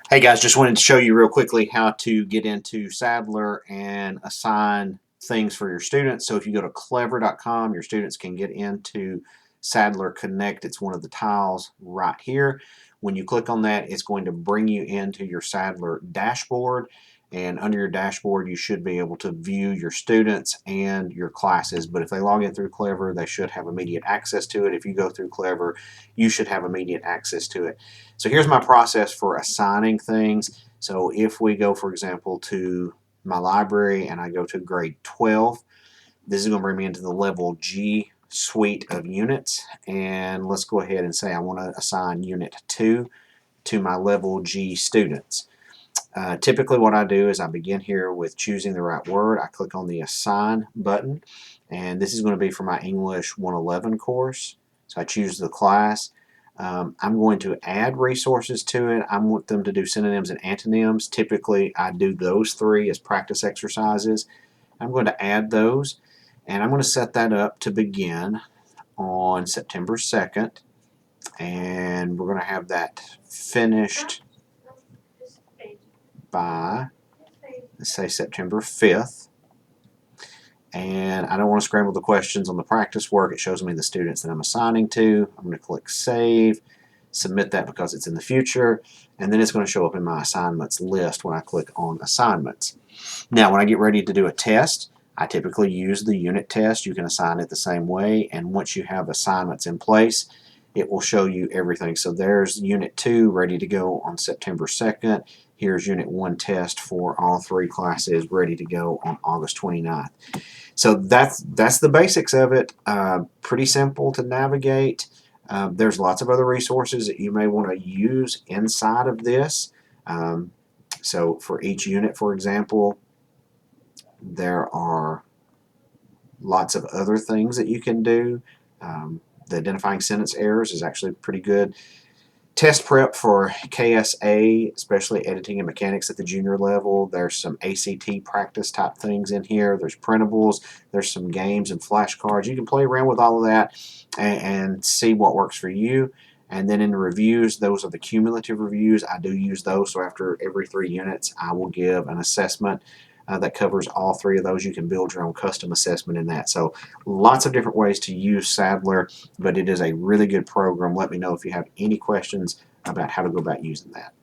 Hey guys, just wanted to show you real quickly how to get into Sadler and assign things for your students. So if you go to clever.com, your students can get into Sadler Connect. It's one of the tiles right here. When you click on that, it's going to bring you into your Sadler dashboard. And under your dashboard, you should be able to view your students and your classes. But if they log in through Clever, they should have immediate access to it. If you go through Clever, you should have immediate access to it. So here's my process for assigning things. So if we go, for example, to my library and I go to grade 12, this is going to bring me into the level G suite of units. And let's go ahead and say I want to assign unit 2 to my level G students. Typically what I do is I begin here with choosing the right word. I click on the assign button, and this is going to be for my English 111 course. So I choose the class. I'm going to add resources to it. I want them to do synonyms and antonyms. Typically I do those three as practice exercises. I'm going to add those, and I'm going to set that up to begin on September 2nd, and we're going to have that finished by, let's say, September 5th. And I don't want to scramble the questions on the practice work. It shows me the students that I'm assigning to. I'm going to click Save, submit that because it's in the future, and then it's going to show up in my assignments list when I click on Assignments. Now, when I get ready to do a test, I typically use the unit test. You can assign it the same way, and once you have assignments in place, it will show you everything. So there's Unit 2 ready to go on September 2nd. Here's Unit 1 test for all three classes ready to go on August 29th. So that's the basics of it. Pretty simple to navigate. There's lots of other resources that you may want to use inside of this. Um, so for each unit, for example, there are lots of other things that you can do. The identifying sentence errors is actually pretty good. Test prep for KSA, especially editing and mechanics at the junior level. There's some ACT practice type things in here. There's printables. There's some games and flashcards. You can play around with all of that and see what works for you. And then in the reviews, those are the cumulative reviews. I do use those. So after every 3 units, I will give an assessment that covers all 3 of those. You can build your own custom assessment in that. So lots of different ways to use Sadler, but it is a really good program. Let me know if you have any questions about how to go about using that.